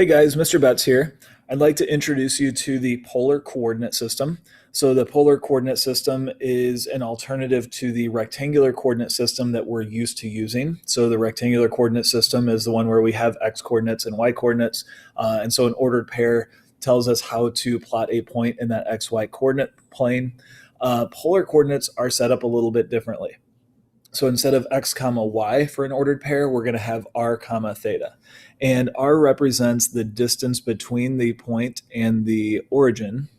Hey guys, Mr. Betts here. I'd like to introduce you to the polar coordinate system. So the polar coordinate system is an alternative to the rectangular coordinate system that we're used to using. So the rectangular coordinate system is the one where we have x coordinates and y coordinates. And so an ordered pair tells us how to plot a point in that xy coordinate plane. Polar coordinates are set up a little bit differently. So instead of x comma y for an ordered pair, we're going to have r comma theta. And r represents the distance between the point and the origin.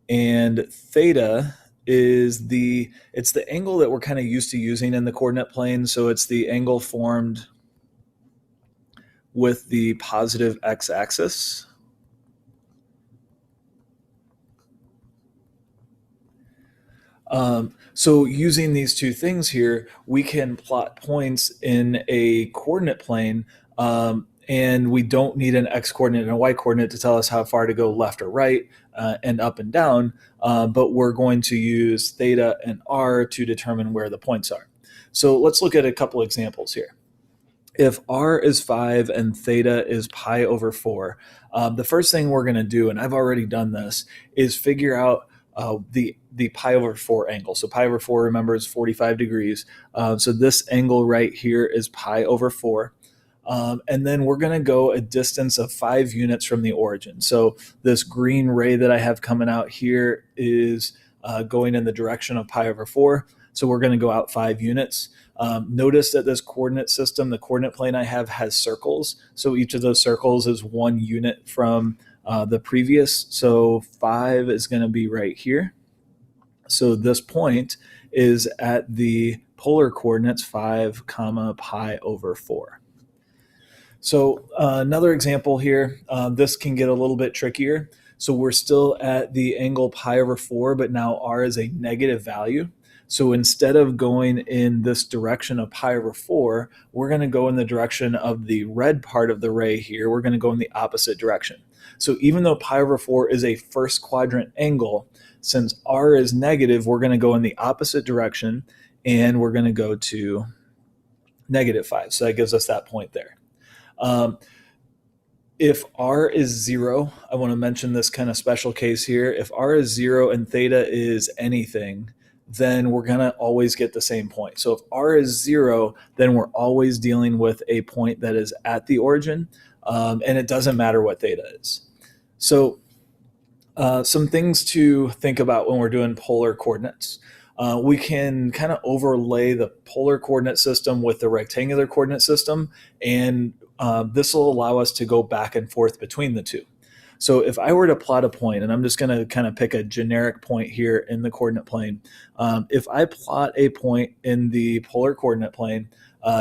And theta is it's the angle that we're kind of used to using in the coordinate plane. So it's the angle formed with the positive x-axis. So using these two things here, we can plot points in a coordinate plane, and we don't need an x coordinate and a y coordinate to tell us how far to go left or right and up and down, but we're going to use theta and r to determine where the points are. So let's look at a couple examples here. If r is 5 and theta is pi over 4, the first thing we're going to do, and I've already done this, is figure out the pi over 4 angle. So pi over 4, remember, is 45 degrees. So this angle right here is pi over 4. And then we're going to go a distance of 5 units from the origin. So this green ray that I have coming out here is going in the direction of pi over 4. So we're going to go out 5 units. Notice that this coordinate system, the coordinate plane I have, has circles. So each of those circles is 1 unit from the previous. So 5 is going to be right here. So this point is at the polar coordinates 5 comma pi over 4. So another example here, this can get a little bit trickier. So we're still at the angle pi over 4, but now r is a negative value. So instead of going in this direction of pi over 4, we're going to go in the direction of the red part of the ray here. We're going to go in the opposite direction. So even though pi over 4 is a first quadrant angle, since r is negative, we're going to go in the opposite direction, and we're going to go to -5. So that gives us that point there. If r is 0, I want to mention this kind of special case here. If r is 0 and theta is anything, then we're going to always get the same point. So if r is 0, then we're always dealing with a point that is at the origin, and it doesn't matter what theta is. So some things to think about when we're doing polar coordinates. We can kind of overlay the polar coordinate system with the rectangular coordinate system, and this will allow us to go back and forth between the two. So if I were to plot a point, and I'm just going to kind of pick a generic point here in the coordinate plane, if I plot a point in the polar coordinate plane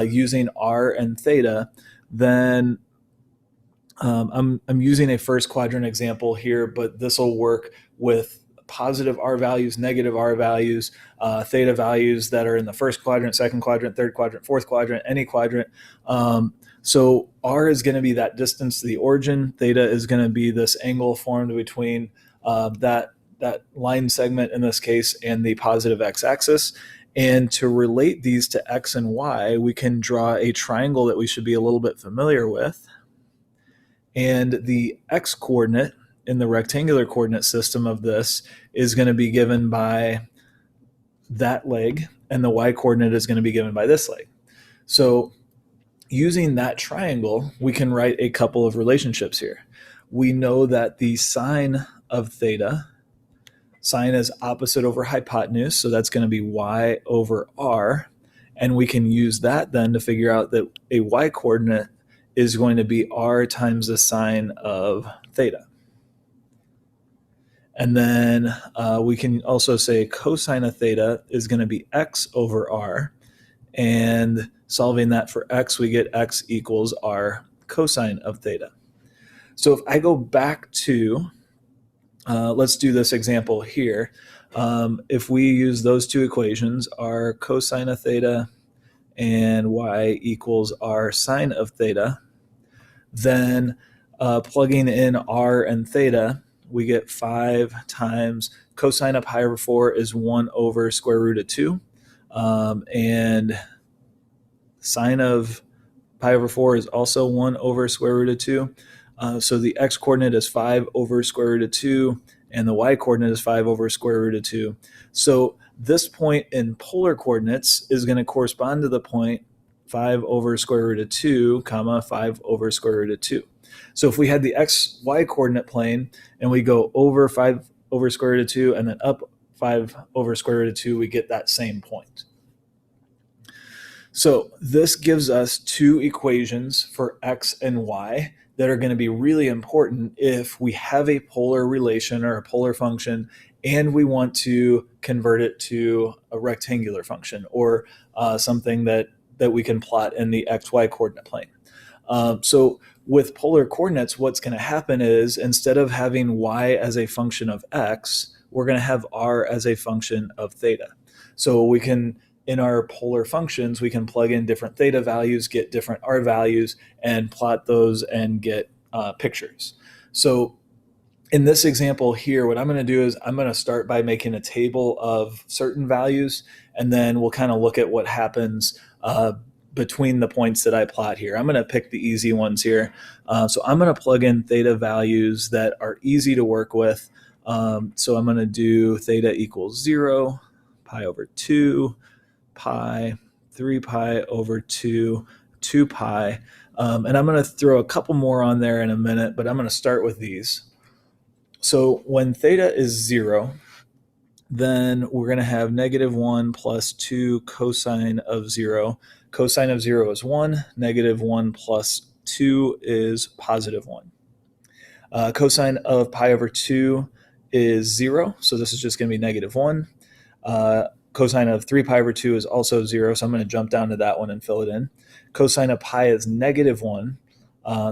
using r and theta, then I'm using a first quadrant example here, but this will work with positive r values, negative r values, theta values that are in the first quadrant, second quadrant, third quadrant, fourth quadrant, any quadrant. So r is going to be that distance to the origin. Theta is going to be this angle formed between that line segment in this case and the positive x-axis. And to relate these to x and y, we can draw a triangle that we should be a little bit familiar with. And the x-coordinate in the rectangular coordinate system of this is going to be given by that leg, and the y-coordinate is going to be given by this leg. So using that triangle, we can write a couple of relationships here. We know that the sine of theta, sine is opposite over hypotenuse, so that's going to be y over r, and we can use that then to figure out that a y-coordinate is going to be r times the sine of theta. And then we can also say cosine of theta is going to be x over r, and solving that for x, we get x equals r cosine of theta. So if I go back to, let's do this example here. If we use those two equations, r cosine of theta and y equals r sine of theta, then plugging in r and theta, we get 5 times cosine of pi over 4 is 1 over square root of 2. And sine of pi over 4 is also 1 over square root of 2. So the x coordinate is 5 over square root of 2, and the y coordinate is 5 over square root of 2. So this point in polar coordinates is going to correspond to the point 5 over square root of 2, comma 5 over square root of 2. So if we had the xy coordinate plane and we go over 5 over square root of 2 and then up 5 over square root of 2, we get that same point. So this gives us two equations for x and y that are going to be really important if we have a polar relation or a polar function and we want to convert it to a rectangular function or something that we can plot in the xy coordinate plane. So with polar coordinates, what's going to happen is instead of having y as a function of x, we're going to have r as a function of theta. So we can, in our polar functions, we can plug in different theta values, get different r values, and plot those and get pictures. So in this example here, what I'm going to do is I'm going to start by making a table of certain values, and then we'll kind of look at what happens between the points that I plot here. I'm going to pick the easy ones here. So I'm going to plug in theta values that are easy to work with. So I'm going to do theta equals 0, pi over 2, pi, 3 pi over 2, 2 pi. And I'm going to throw a couple more on there in a minute, but I'm going to start with these. So when theta is 0, then we're going to have -1 plus 2 cosine of 0. Cosine of 0 is 1. -1 plus 2 is positive 1. Cosine of pi over 2 is 0, so this is just going to be -1. Cosine of 3 pi over 2 is also 0, so I'm going to jump down to that one and fill it in. Cosine of pi is -1,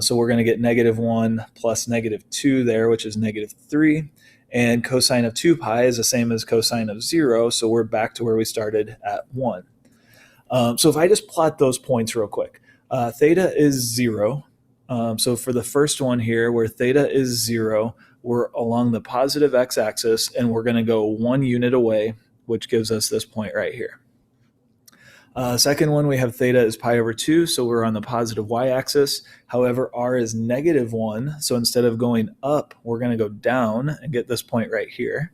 so we're going to get -1 plus -2 there, which is -3. And cosine of 2 pi is the same as cosine of 0, so we're back to where we started at 1. So if I just plot those points real quick, theta is 0. So for the first one here, where theta is 0, we're along the positive x-axis, and we're going to go 1 unit away, which gives us this point right here. Second one, we have theta is pi over 2, so we're on the positive y-axis. However, r is -1, so instead of going up, we're going to go down and get this point right here.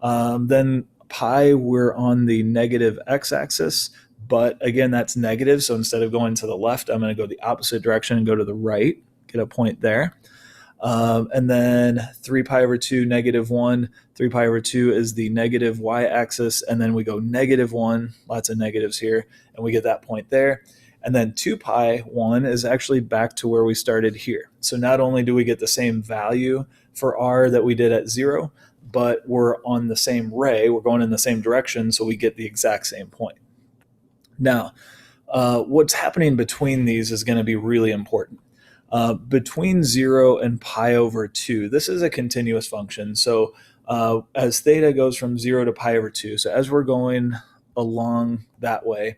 Then pi, we're on the negative x-axis, but again, that's negative, so instead of going to the left, I'm going to go the opposite direction and go to the right, get a point there. And then 3 pi over 2, -1. 3 pi over 2 is the negative y-axis, and then we go -1, lots of negatives here, and we get that point there. And then 2 pi 1 is actually back to where we started here. So not only do we get the same value for r that we did at 0, but we're on the same ray, we're going in the same direction, so we get the exact same point. Now, what's happening between these is going to be really important. Between 0 and pi over 2, this is a continuous function. So as theta goes from 0 to pi over 2, so as we're going along that way,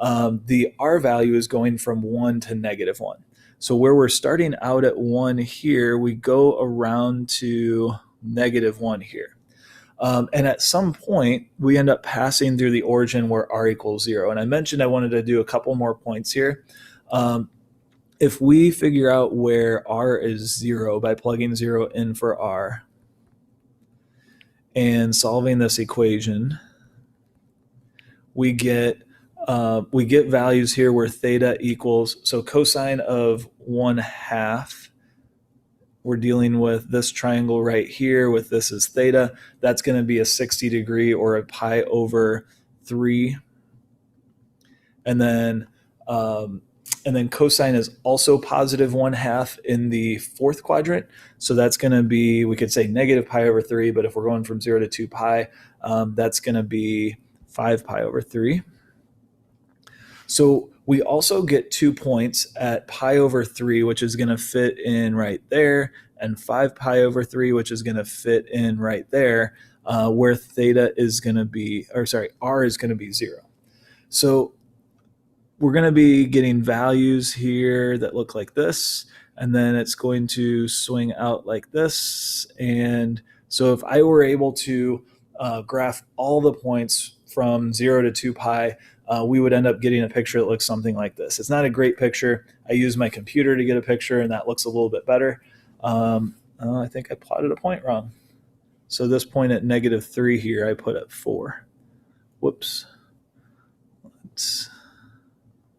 the r value is going from 1 to -1. So where we're starting out at 1 here, we go around to -1 here. And at some point, we end up passing through the origin where r equals 0. And I mentioned I wanted to do a couple more points here. If we figure out where r is 0 by plugging 0 in for r and solving this equation, we get values here where theta equals, so cosine of 1/2, we're dealing with this triangle right here with this is theta. That's going to be a 60 degree or a pi over 3. And then cosine is also positive 1/2 in the fourth quadrant. So that's going to be, we could say negative pi over 3, but if we're going from 0 to 2 pi, that's going to be 5 pi over 3. So we also get 2 points at pi over 3, which is going to fit in right there, and 5 pi over 3, which is going to fit in right there, where theta is going to be, or sorry, r is going to be 0. So we're going to be getting values here that look like this, and then it's going to swing out like this. And so if I were able to graph all the points from 0 to 2 pi, we would end up getting a picture that looks something like this. It's not a great picture. I use my computer to get a picture, and that looks a little bit better. I think I plotted a point wrong. So this point at -3 here, I put at 4. Whoops. Let's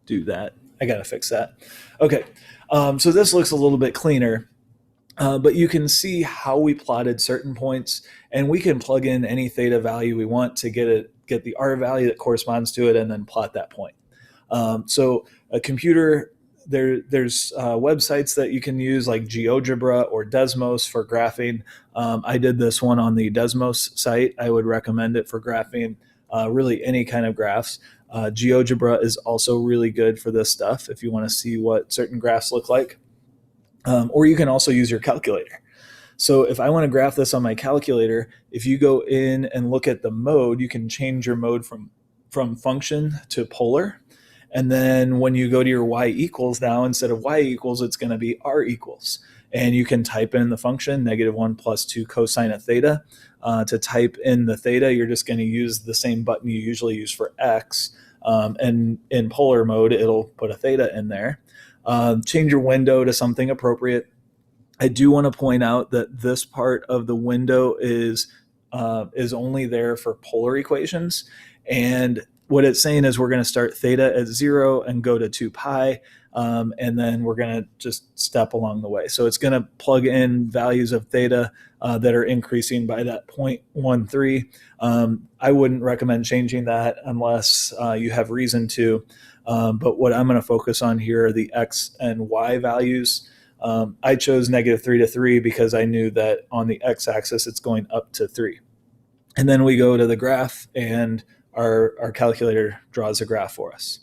do that. I got to fix that. Okay. So this looks a little bit cleaner. But you can see how we plotted certain points, and we can plug in any theta value we want to get the R value that corresponds to it, and then plot that point. So a computer, there's websites that you can use like GeoGebra or Desmos for graphing. I did this one on the Desmos site. I would recommend it for graphing really any kind of graphs. GeoGebra is also really good for this stuff if you want to see what certain graphs look like. Or you can also use your calculator. So if I want to graph this on my calculator, if you go in and look at the mode, you can change your mode from function to polar. And then when you go to your y equals now, instead of y equals, it's going to be r equals. And you can type in the function -1 + 2 cosine of theta. To type in the theta, you're just going to use the same button you usually use for x. And in polar mode, it'll put a theta in there. Change your window to something appropriate. I do want to point out that this part of the window is only there for polar equations. And what it's saying is we're going to start theta at 0 and go to 2 pi. And then we're going to just step along the way. So it's going to plug in values of theta that are increasing by that 0.13. I wouldn't recommend changing that unless you have reason to. But what I'm going to focus on here are the x and y values. I chose -3 to 3 because I knew that on the x-axis it's going up to 3. And then we go to the graph, and our calculator draws a graph for us.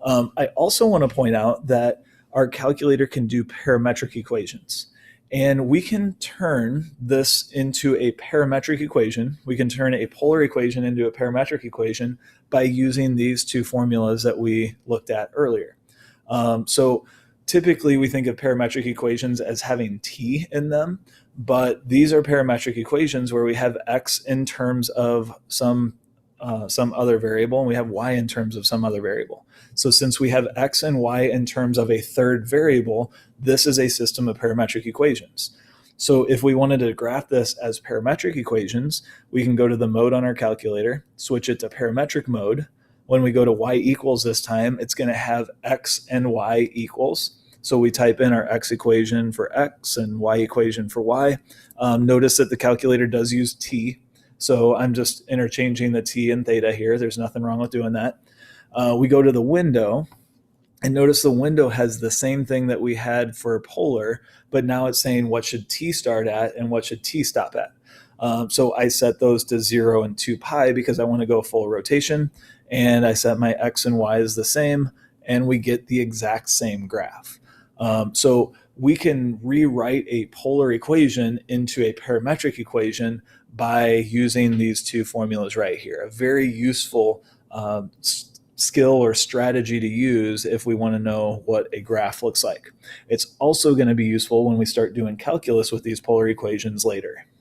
I also want to point out that our calculator can do parametric equations. And we can turn this into a parametric equation. We can turn a polar equation into a parametric equation by using these two formulas that we looked at earlier. So typically we think of parametric equations as having t in them, but these are parametric equations where we have x in terms of some other variable, and we have y in terms of some other variable. So since we have x and y in terms of a third variable, this is a system of parametric equations. So if we wanted to graph this as parametric equations, we can go to the mode on our calculator, switch it to parametric mode. When we go to y equals this time, it's going to have x and y equals. So we type in our x equation for x and y equation for y. Notice that the calculator does use t. So I'm just interchanging the t and theta here. There's nothing wrong with doing that. We go to the window, and notice the window has the same thing that we had for polar, but now it's saying what should t start at and what should t stop at. So I set those to 0 and 2 pi because I want to go full rotation, and I set my x and y as the same, and we get the exact same graph. So we can rewrite a polar equation into a parametric equation by using these two formulas right here. A very useful skill or strategy to use if we want to know what a graph looks like. It's also going to be useful when we start doing calculus with these polar equations later.